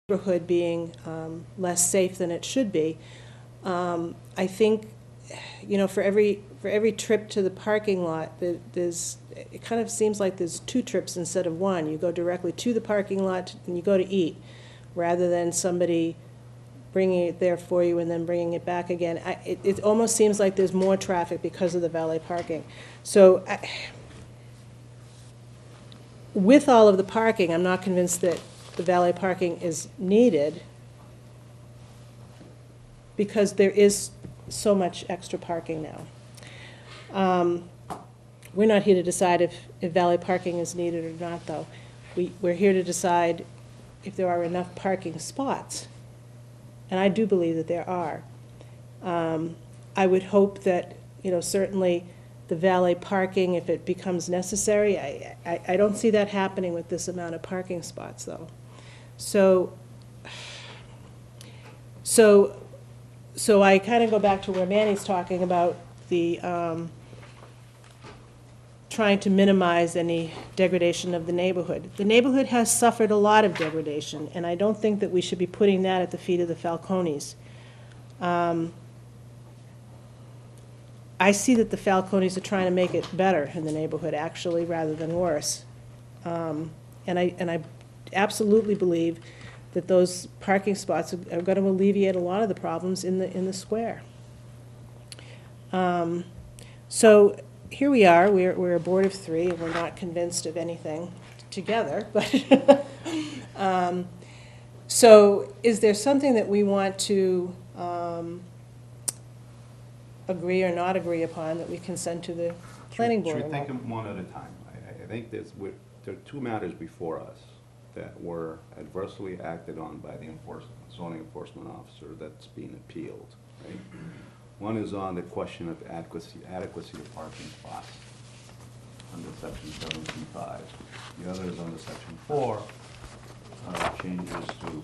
neighborhood being less safe than it should be. I think, you know, for every trip to the parking lot, it kind of seems like there's 2 trips instead of 1. You go directly to the parking lot and you go to eat, rather than somebody bringing it there for you and then bringing it back again. It almost seems like there's more traffic because of the valet parking. So with all of the parking, I'm not convinced that the valet parking is needed, because there is so much extra parking now. We're not here to decide if valet parking is needed or not, though. We're here to decide if there are enough parking spots, and I do believe that there are. I would hope that, you know, certainly the valet parking, if it becomes necessary, I don't see that happening with this amount of parking spots, though. So I kind of go back to where Manny's talking about the trying to minimize any degradation of the neighborhood. The neighborhood has suffered a lot of degradation, and I don't think that we should be putting that at the feet of the Falcones. I see that the Falcones are trying to make it better in the neighborhood, actually, rather than worse. And I absolutely believe that those parking spots are going to alleviate a lot of the problems in the square. So here we are. We're a board of 3, and we're not convinced of anything together. But so is there something that we want to agree or not agree upon that we can send to the planning board? Should we take them one at a time? I think there are 2 matters before us that were adversely acted on by the zoning enforcement officer that's being appealed, right? One is on the question of adequacy of parking spots under section 7.5. The other is under section 4, changes to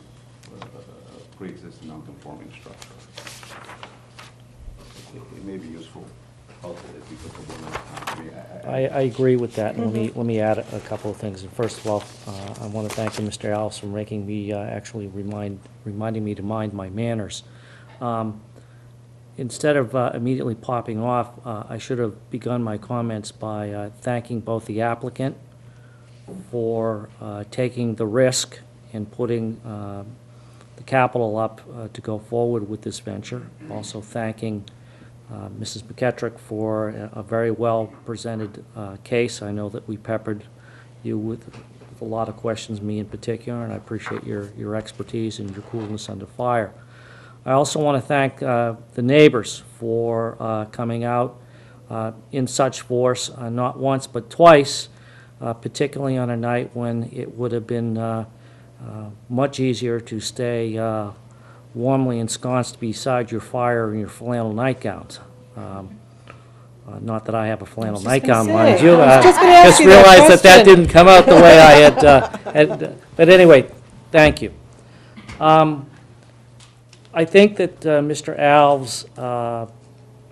pre-existing non-conforming structure. It may be useful, helpful if we put the one at a time. I agree with that, and let me add a couple of things. And first of all, I want to thank you, Mr. Alves, for making me actually reminding me to mind my manners. Instead of immediately popping off, I should have begun my comments by thanking both the applicant for taking the risk and putting the capital up to go forward with this venture. Also thanking Mrs. Pt3 for a very well-presented case. I know that we peppered you with a lot of questions, me in particular, and I appreciate your expertise and your coolness under fire. I also want to thank the neighbors for coming out in such force, not once but twice, particularly on a night when it would have been much easier to stay warmly ensconced beside your fire in your flannel nightgowns. Not that I have a flannel nightgown, mind you. I just realized that didn't come out the way I had. But anyway, thank you. I think that Mr. Alves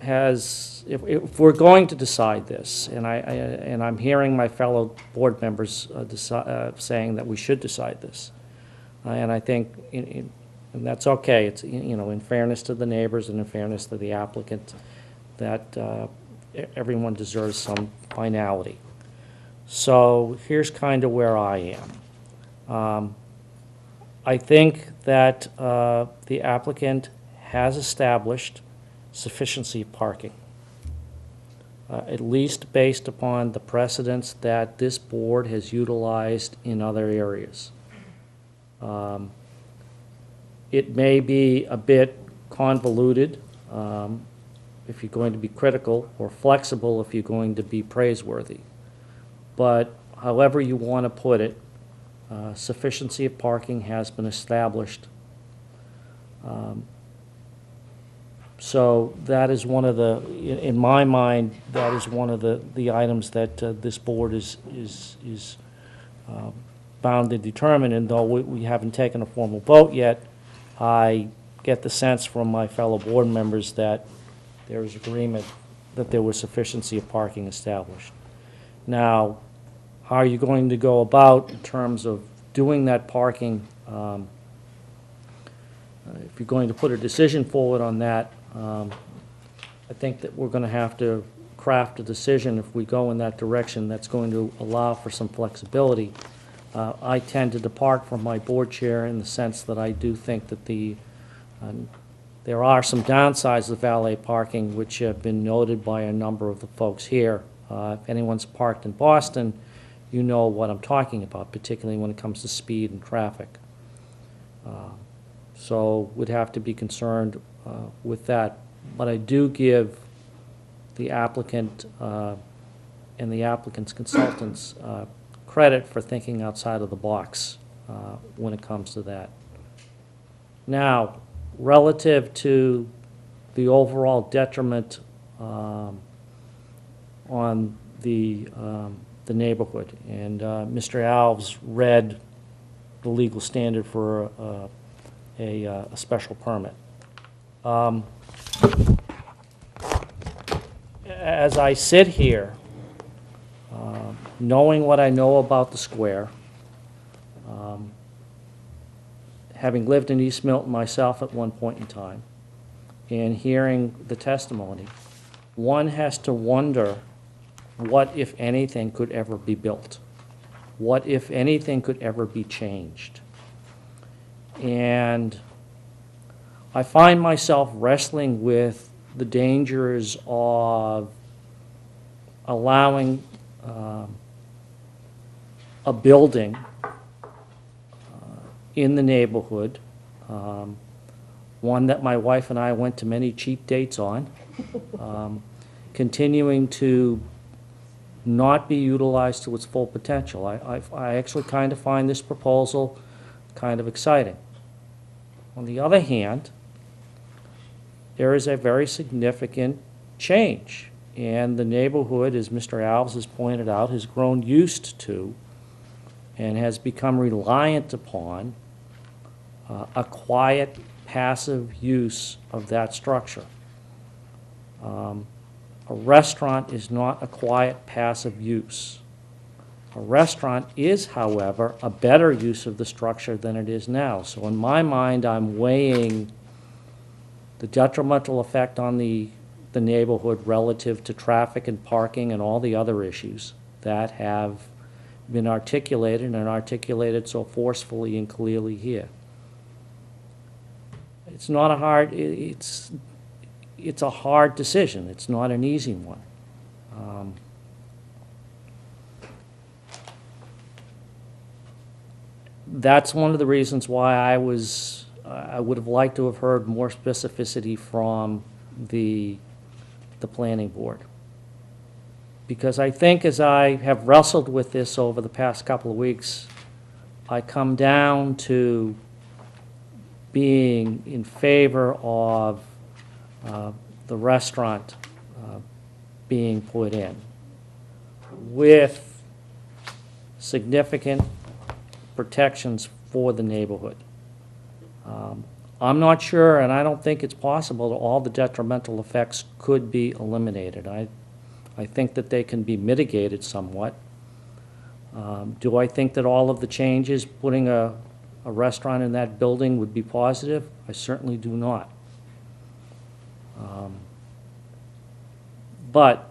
has, if we're going to decide this, and I'm hearing my fellow board members saying that we should decide this, and I think, and that's okay. It's, you know, in fairness to the neighbors and in fairness to the applicant, that everyone deserves some finality. So here's kind of where I am. I think that the applicant has established sufficiency of parking, at least based upon the precedents that this board has utilized in other areas. It may be a bit convoluted if you're going to be critical, or flexible if you're going to be praiseworthy. But however you want to put it, sufficiency of parking has been established. So that is one of the, in my mind, that is one of the items that this board is bound to determine. And though we haven't taken a formal vote yet, I get the sense from my fellow board members that there is agreement that there was sufficiency of parking established. Now, how are you going to go about in terms of doing that parking if you're going to put a decision forward on that, I think that we're going to have to craft a decision if we go in that direction that's going to allow for some flexibility. I tend to depart from my board chair in the sense that I do think that there are some downsides of valet parking which have been noted by a number of the folks here. If anyone's parked in Boston, you know what I'm talking about, particularly when it comes to speed and traffic. So would have to be concerned with that. But I do give the applicant and the applicant's consultants credit for thinking outside of the box when it comes to that. Now, relative to the overall detriment on the neighborhood, and Mr. Alves read the legal standard for a special permit. As I sit here, knowing what I know about the square, having lived in East Milton myself at one point in time, and hearing the testimony, one has to wonder what, if anything, could ever be built. What, if anything, could ever be changed? And I find myself wrestling with the dangers of allowing a building in the neighborhood, one that my wife and I went to many cheap dates on, continuing to not be utilized to its full potential. I actually kind of find this proposal kind of exciting. On the other hand, there is a very significant change, and the neighborhood, as Mr. Alves has pointed out, has grown used to and has become reliant upon a quiet, passive use of that structure. A restaurant is not a quiet, passive use. A restaurant is, however, a better use of the structure than it is now. So in my mind, I'm weighing the detrimental effect on the neighborhood relative to traffic and parking and all the other issues that have been articulated and articulated so forcefully and clearly here. It's not a hard, it's a hard decision. It's not an easy one. That's one of the reasons why I would have liked to have heard more specificity from the planning board. Because I think as I have wrestled with this over the past couple of weeks, I come down to being in favor of the restaurant being put in with significant protections for the neighborhood. I'm not sure, and I don't think it's possible that all the detrimental effects could be eliminated. I think that they can be mitigated somewhat. Do I think that all of the changes, putting a restaurant in that building, would be positive? I certainly do not. But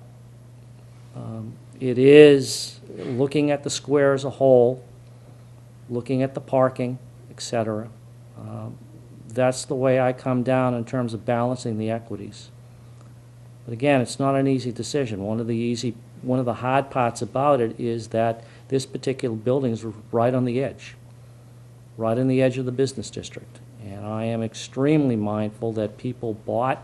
it is, looking at the square as a whole, looking at the parking, etc., that's the way I come down in terms of balancing the equities. But again, it's not an easy decision. One of the hard parts about it is that this particular building is right on the edge of the business district. And I am extremely mindful that people bought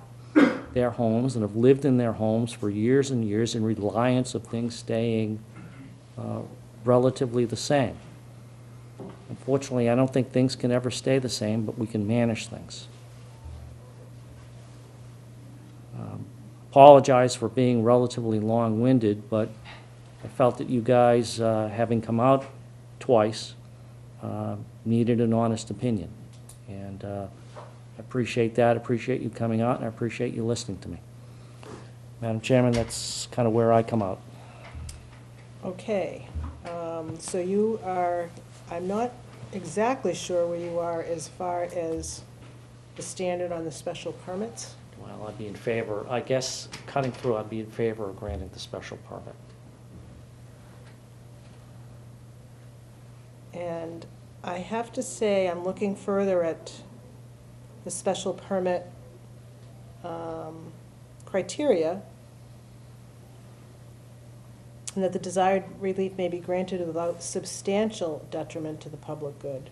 their homes and have lived in their homes for years and years in reliance of things staying relatively the same. Unfortunately, I don't think things can ever stay the same, but we can manage things. Apologize for being relatively long-winded, but I felt that you guys, having come out twice, needed an honest opinion. And I appreciate that, appreciate you coming out, and I appreciate you listening to me. Madam Chairman, that's kind of where I come out. Okay, so you are, I'm not exactly sure where you are as far as the standard on the special permits. Well, I'd be in favor, I guess, cutting through, I'd be in favor of granting the special permit. And I have to say, I'm looking further at the special permit criteria, and that the desired relief may be granted without substantial detriment to the public good.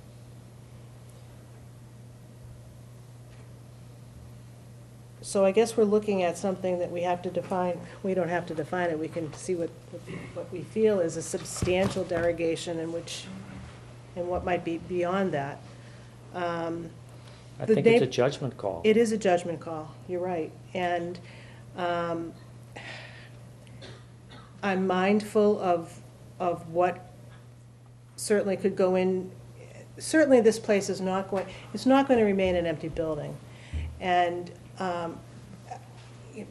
So I guess we're looking at something that we have to define. We don't have to define it. We can see what we feel is a substantial derogation and what might be beyond that. I The think it's a neigh- judgment call. It is a judgment call, you're right. And I'm mindful of what certainly could go in. Certainly this place is not going to remain an empty building. And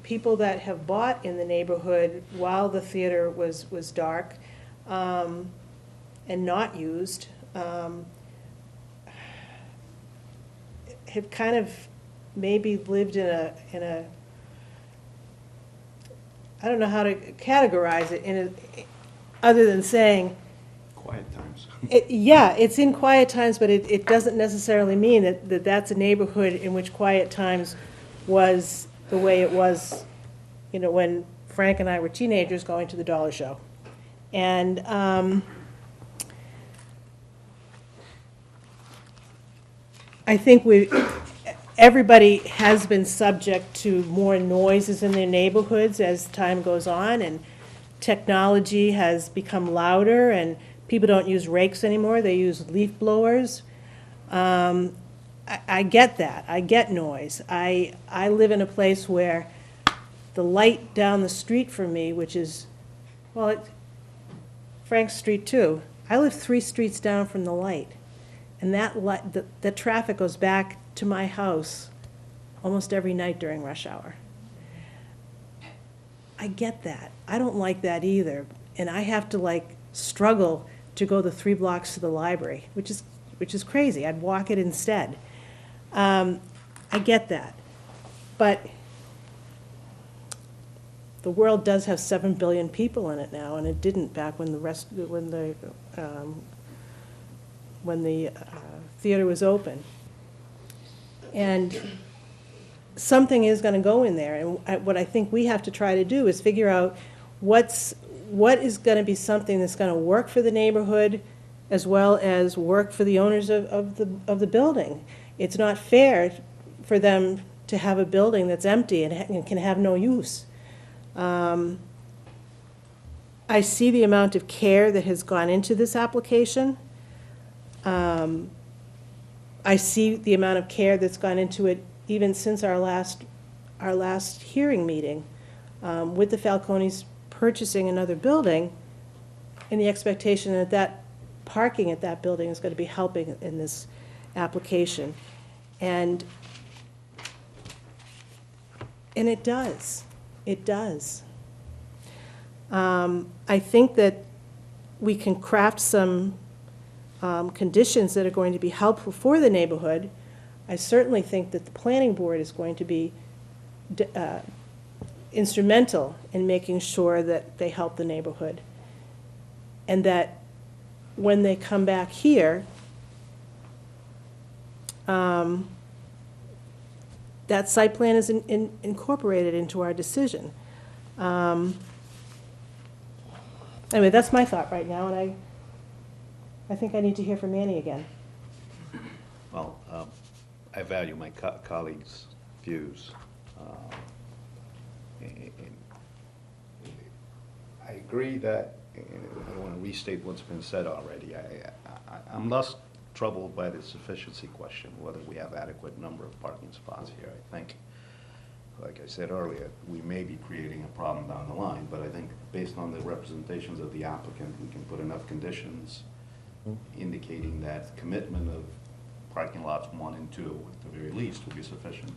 people that have bought in the neighborhood while the theater was dark and not used have kind of maybe lived in a I don't know how to categorize it other than saying, Quiet times. yeah, it's in quiet times, but it doesn't necessarily mean that that's a neighborhood in which quiet times was the way it was, when Frank and I were teenagers going to the dollar show. And I think everybody has been subject to more noises in their neighborhoods as time goes on, and technology has become louder, and people don't use rakes anymore, they use leaf blowers. I get that, I get noise. I live in a place where the light down the street from me, which is, Frank's Street too, I live 3 streets down from the light. And the traffic goes back to my house almost every night during rush hour. I get that. I don't like that either. And I have to struggle to go the 3 blocks to the library, which is crazy. I'd walk it instead. I get that. But the world does have 7 billion people in it now, and it didn't back when the theater was open. And something is going to go in there, and what I think we have to try to do is figure out what is going to be something that's going to work for the neighborhood as well as work for the owners of the building. It's not fair for them to have a building that's empty and can have no use. I see the amount of care that has gone into this application. I see the amount of care that's gone into it even since our last hearing meeting, with the Falcones purchasing another building, in the expectation that parking at that building is going to be helping in this application. And it does. It does. I think that we can craft some conditions that are going to be helpful for the neighborhood. I certainly think that the planning board is going to be instrumental in making sure that they help the neighborhood. And that when they come back here, that site plan is incorporated into our decision. Anyway, that's my thought right now, and I think I need to hear from Manny again. Well, I value my colleagues' views. And I agree that, I don't want to restate what's been said already. I'm less troubled by the sufficiency question, whether we have adequate number of parking spots here. I think, like I said earlier, we may be creating a problem down the line, but I think based on the representations of the applicant, we can put enough conditions indicating that commitment of parking lots 1 and 2, at the very least, will be sufficient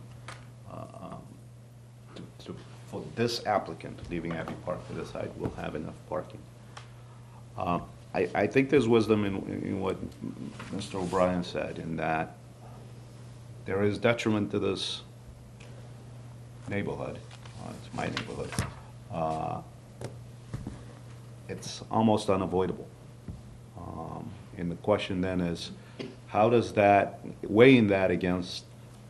for this applicant, leaving Abbey Park to the side, will have enough parking. I think there's wisdom in what Mr. O'Brien said, in that there is detriment to this neighborhood, it's my neighborhood, it's almost unavoidable. And the question then is, how does that, weighing that against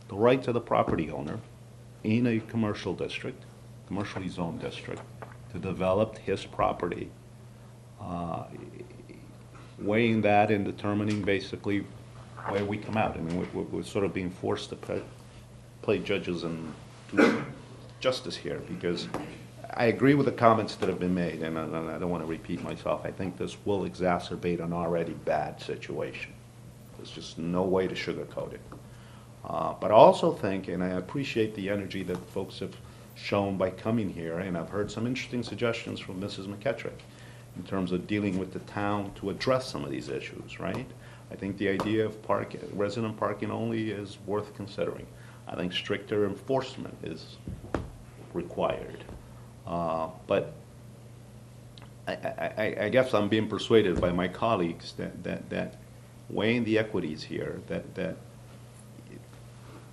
the rights of the property owner in a commercial district, commercially zoned district, to develop his property, weighing that and determining basically where we come out. I mean, we're sort of being forced to play judges and do justice here, because I agree with the comments that have been made, and I don't want to repeat myself. I think this will exacerbate an already bad situation. There's just no way to sugarcoat it. But I also think, and I appreciate the energy that folks have shown by coming here, and I've heard some interesting suggestions from Mrs. McKettrick in terms of dealing with the town to address some of these issues, right? I think the idea of resident parking only is worth considering. I think stricter enforcement is required. But I guess I'm being persuaded by my colleagues that weighing the equities here, that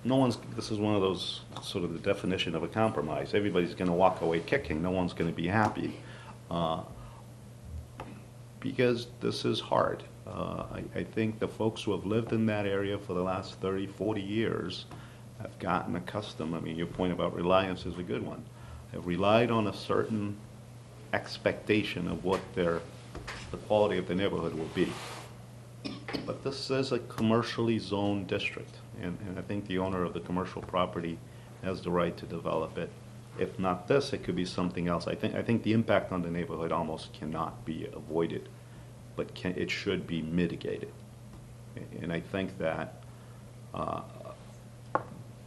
no one's, this is one of those, sort of the definition of a compromise. Everybody's going to walk away kicking. No one's going to be happy. Because this is hard. I think the folks who have lived in that area for the last 30, 40 years have gotten accustomed. I mean, your point about reliance is a good one. Have relied on a certain expectation of what the quality of the neighborhood will be. But this is a commercially zoned district, and I think the owner of the commercial property has the right to develop it. If not this, it could be something else. I think the impact on the neighborhood almost cannot be avoided, but it should be mitigated. And I think that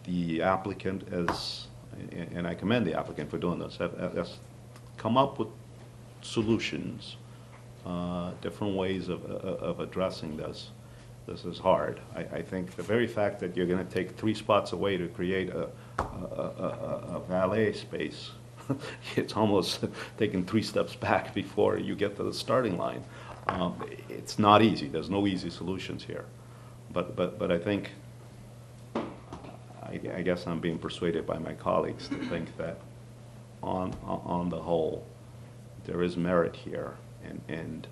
the applicant has, and I commend the applicant for doing this, has come up with solutions, different ways of addressing this. This is hard. I think the very fact that you're going to take 3 spots away to create a valet space, it's almost taking 3 steps back before you get to the starting line. It's not easy. There's no easy solutions here. But I think, I guess I'm being persuaded by my colleagues to think that on the whole, there is merit here. And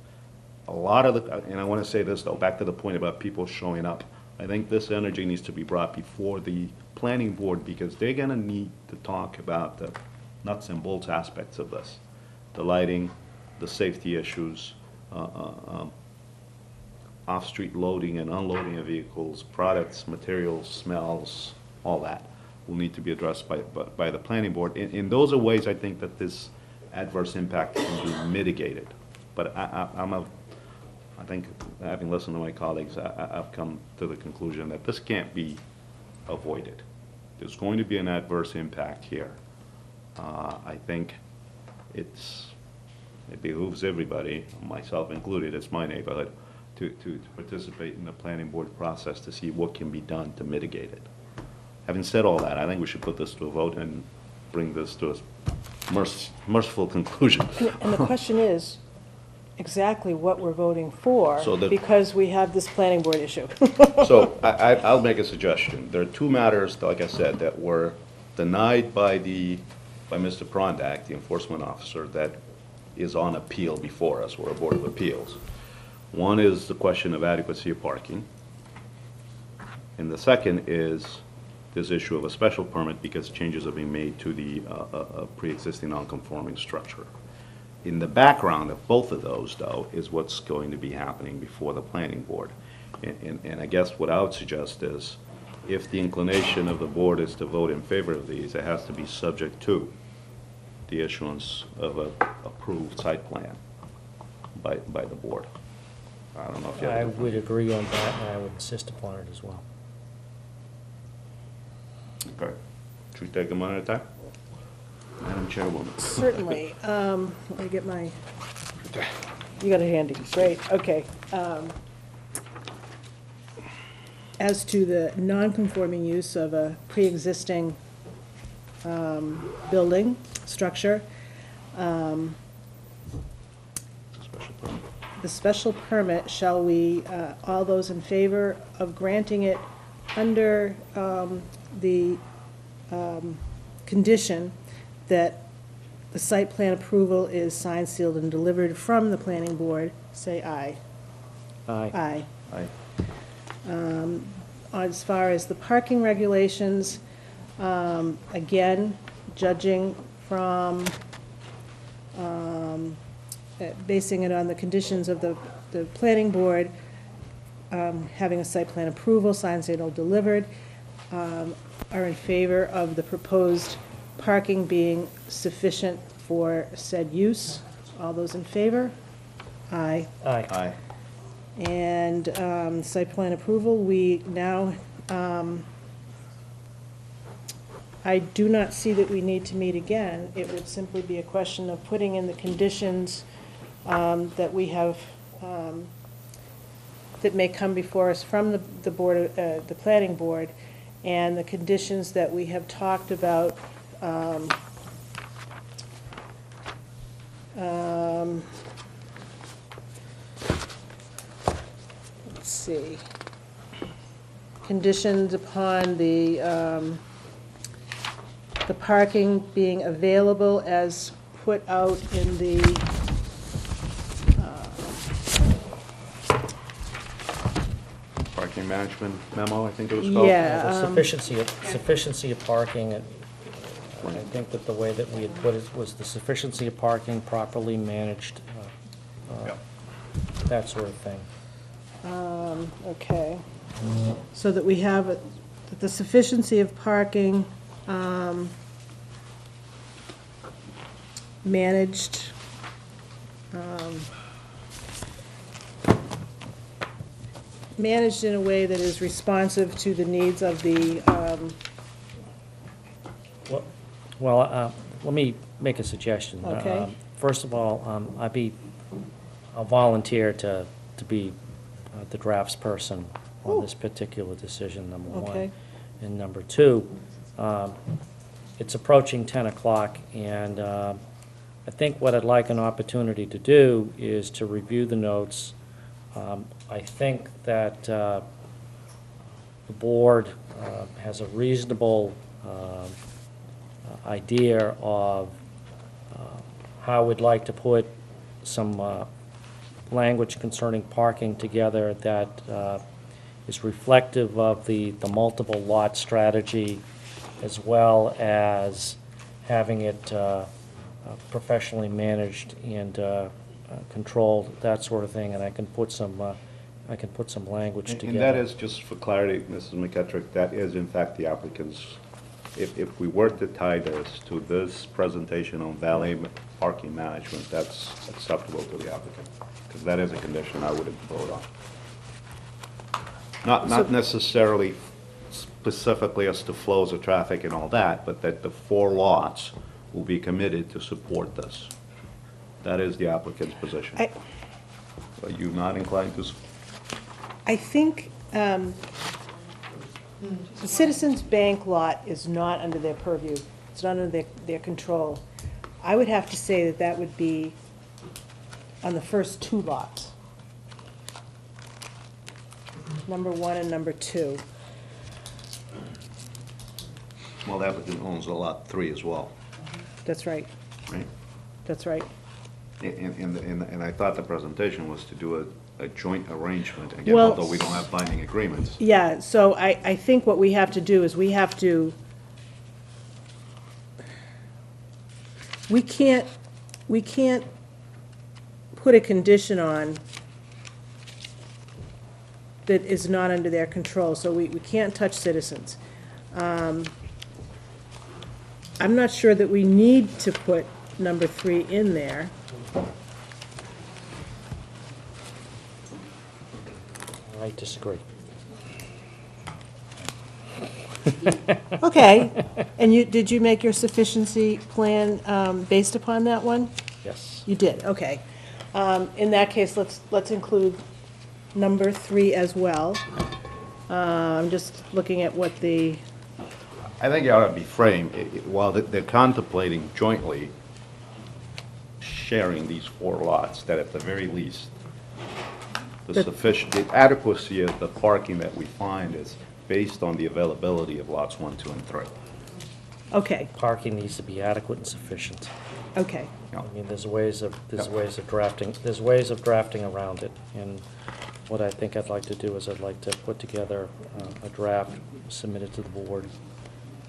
a lot of and I want to say this though, back to the point about people showing up, I think this energy needs to be brought before the planning board, because they're going to need to talk about the nuts and bolts aspects of this. The lighting, the safety issues, off-street loading and unloading of vehicles, products, materials, smells, all that will need to be addressed by the planning board. And those are ways I think that this adverse impact can be mitigated. But I think, having listened to my colleagues, I've come to the conclusion that this can't be avoided. There's going to be an adverse impact here. I think it behooves everybody, myself included, it's my neighborhood, to participate in the planning board process to see what can be done to mitigate it. Having said all that, I think we should put this to a vote and bring this to a merciful conclusion. And the question is exactly what we're voting for, So because we have this planning board issue. So I'll make a suggestion. There are 2 matters, like I said, that were denied by Mr. Prondak, the enforcement officer, that is on appeal before us. We're a Board of Appeals. One is the question of adequacy of parking, and the second is this issue of a special permit because changes are being made to the pre-existing non-conforming structure. In the background of both of those, though, is what's going to be happening before the planning board. And I guess what I would suggest is, if the inclination of the board is to vote in favor of these, it has to be subject to the issuance of an approved site plan by the board. I don't know if you have... I would agree on that, and I would insist upon it as well. Okay. Should we take them one at a time? Madam Chairwoman. Certainly. Let me get my, you got it handy, great, okay. As to the non-conforming use of a pre-existing building, structure, Special permit. the special permit, shall we, all those in favor of granting it under the condition that the site plan approval is signed, sealed, and delivered from the planning board, say aye. Aye. Aye. Aye. As far as the parking regulations, again, judging from, basing it on the conditions of the planning board, having a site plan approval, signed, sealed, delivered, are in favor of the proposed parking being sufficient for said use. All those in favor? Aye. Aye. Aye. And site plan approval, we now, I do not see that we need to meet again. It would simply be a question of putting in the conditions that we have, that may come before us from the board, the planning board, and the conditions that we have talked about. Let's see. Conditions upon the parking being available as put out in the, Parking management memo, I think it was called? yeah. The sufficiency of parking, I think that the way that we had put it was the sufficiency of parking properly managed, Yep. that sort of thing. Okay. So that we have the sufficiency of parking managed, managed in a way that is responsive to the needs of the, Well, let me make a suggestion. Okay. First of all, I'll volunteer to be the draftsperson on Ooh. this particular decision, number one. Okay. And number two, it's approaching 10 o'clock, and I think what I'd like an opportunity to do is to review the notes. I think that the board has a reasonable idea of how we'd like to put some language concerning parking together that is reflective of the multiple lot strategy, as well as having it professionally managed and controlled, that sort of thing, and I can put some language together. And that is, just for clarity, Mrs. McKettrick, that is in fact the applicant's, if we were to tie this to this presentation on valet parking management, that's acceptable to the applicant, because that is a condition I would vote on. Not necessarily specifically as to flows of traffic and all that, but that the 4 lots will be committed to support this. That is the applicant's position. Are you not inclined to? I think the Citizens Bank lot is not under their purview. It's not under their control. I would have to say that that would be on the first 2 lots. Number 1 and number 2. Well, the applicant owns a lot 3 as well, That's right. right? That's right. And I thought the presentation was to do a joint arrangement, again, Well- although we don't have binding agreements. Yeah, so I think what we have to do is we can't put a condition on that is not under their control, so we can't touch Citizens. I'm not sure that we need to put number 3 in there. I disagree. Okay, and did you make your sufficiency plan based upon that one? Yes. You did, okay. In that case, let's include number 3 as well. I'm just looking at what the, I think it ought to be framed, while they're contemplating jointly sharing these 4 lots, that at the very least, the adequacy of the parking that we find is based on the availability of lots 1, 2, and 3. Okay, Parking needs to be adequate and sufficient. okay. Yeah. I mean, there's ways of drafting around it. And what I think I'd like to do is I'd like to put together a draft, submit it to the board.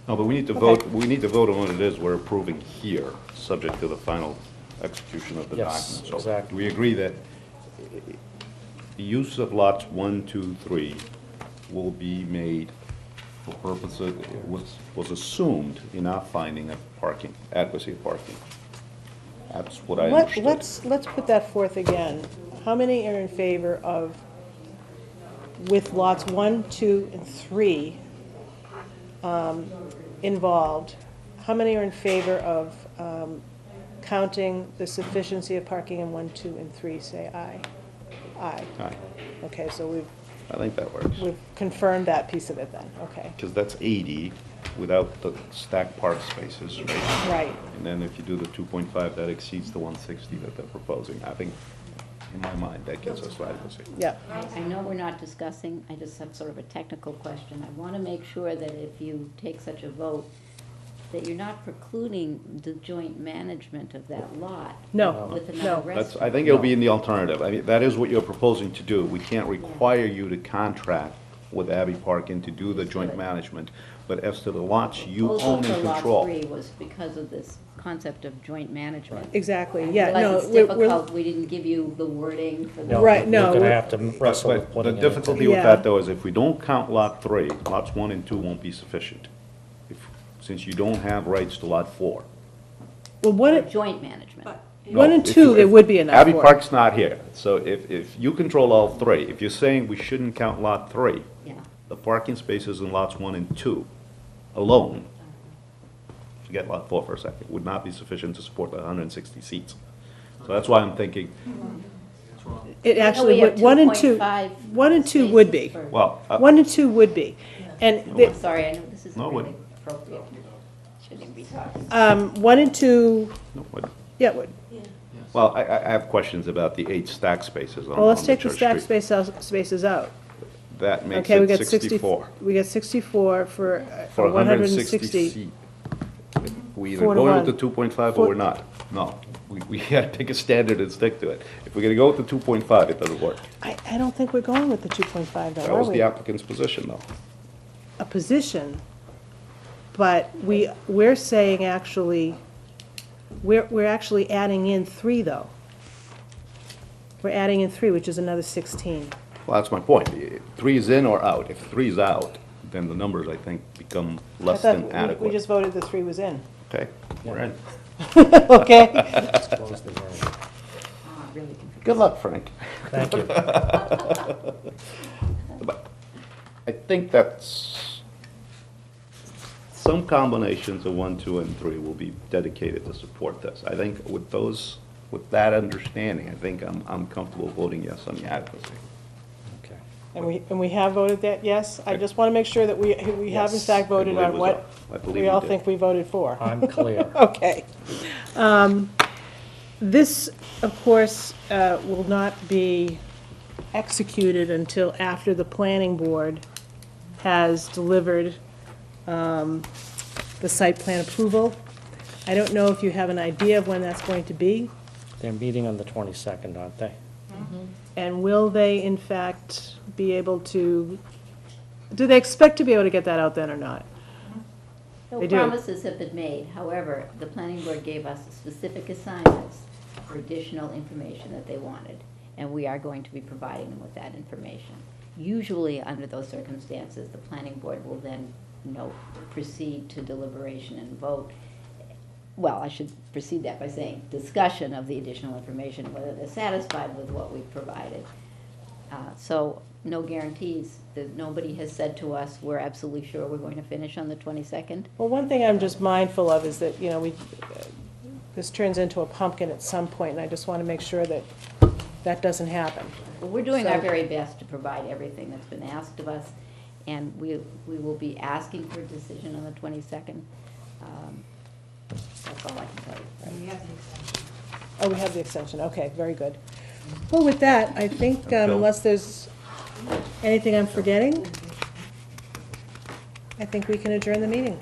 No, but we need to Okay. vote, we need to vote on what it is we're approving here, subject to the final execution of the Yes, document. So exactly. we agree that the use of lots 1, 2, 3 will be made for purposes, was assumed in our finding of parking, adequacy of parking. That's what I understood. Let's put that forth again. How many are in favor of, with lots 1, 2, and 3 involved, how many are in favor of counting the sufficiency of parking in 1, 2, and 3? Say aye. Aye. Aye. Okay, so I think that works. we've confirmed that piece of it then, okay. Because that's 80 without the stacked park spaces, right? Right. And then if you do the 2.5, that exceeds the 160 that they're proposing. I think, in my mind, that gets us to adequacy. Yeah. I know we're not discussing, I just have sort of a technical question. I want to make sure that if you take such a vote, that you're not precluding the joint management of that lot. No, With no. another That's, restaurant. I think it'll be in the alternative. I mean, that is what you're proposing to do. We can't require you to contract with Abbey Parking to do the joint management, but as to the lots you Proposal own for and lot control. 3 was because of this concept of joint management. Exactly, yeah, Realize no. it's difficult, we didn't give you the wording for the. No, Right, no, We're we're- gonna have to wrestle with But the putting it into. difficulty with Yeah. that, though, is if we don't count lot 3, lots 1 and 2 won't be sufficient. Since you don't have rights to lot 4. Well, For one, joint management. one No, and if two, you- there if would be enough Abbey for. Park's not here, so if you control all 3, if you're saying we shouldn't count lot 3, Yeah. the parking spaces in lots 1 and 2 alone, forget lot 4 for a second, would not be sufficient to support the 160 seats. So that's why I'm thinking, It actually, we have would- 1 and 2, 2.5 1 and 2 would be. spaces for- well, 1 and 2 would be. And I'm sorry, I know this isn't No, really wouldn't. appropriate. Shouldn't even be talking. 1 and 2, no, what- yeah, would. well, I have questions about the 8 stack spaces on Well, let's on take the Church stack Street. spaces out. That makes Okay, we it got 64. We got 64 for For 160 160. seat. We either 4 to go 1. with the 2.5 or 4 we're not. No, we gotta take a standard and stick to it. If we're gonna go with the 2.5, it doesn't work. I don't think we're going with the 2.5 though, That are was we? the applicant's position, though. A position, but we're saying actually, we're actually adding in 3 though. We're adding in 3, which is another 16. Well, that's my point. 3 is in or out. If 3 is out, then the numbers, I think, become less I than thought we adequate. just voted the 3 was in. Okay, we're in. Okay? Let's close the hearing. Really confused. Good luck, Frank. Thank you. But I think that's, some combinations of 1, 2, and 3 will be dedicated to support this. I think with those, with that understanding, I think I'm comfortable voting yes on the adequacy. Okay. And we have voted that, yes? I just want to make sure that we have in Yes. fact voted I on believe what I believe we we all did. think we voted for. I'm clear. Okay. This, of course, will not be executed until after the planning board has delivered the site plan approval. I don't know if you have an idea of when that's going to be, They're meeting on the 22nd, aren't they? and will they, in fact, be able to, do they expect to be able to get that out then or not? No They do. promises have been made. However, the planning board gave us specific assignments for additional information that they wanted, and we are going to be providing them with that information. Usually, under those circumstances, the planning board will then, proceed to deliberation and vote. Well, I should precede that by saying discussion of the additional information, whether they're satisfied with what we've provided. So, no guarantees. Nobody has said to us, we're absolutely sure we're going to finish on the 22nd. Well, one thing I'm just mindful of is that, this turns into a pumpkin at some point, and I just want to make sure that that doesn't happen. But we're doing our So- very best to provide everything that's been asked of us, and we will be asking for a decision on the 22nd. That's all I can tell you. Right? Oh, we have the extension, okay, very good. Well, with that, I think Bill? unless there's anything I'm forgetting, I think we can adjourn the meeting.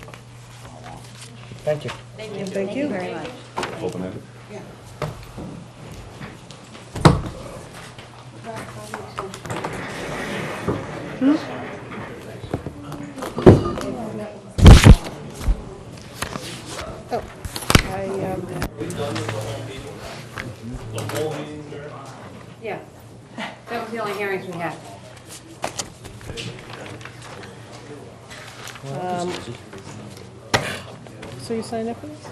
Thank you. And thank you. very much. Open-ended? Oh, Yeah, that was the only hearings we had. so you signed up for this?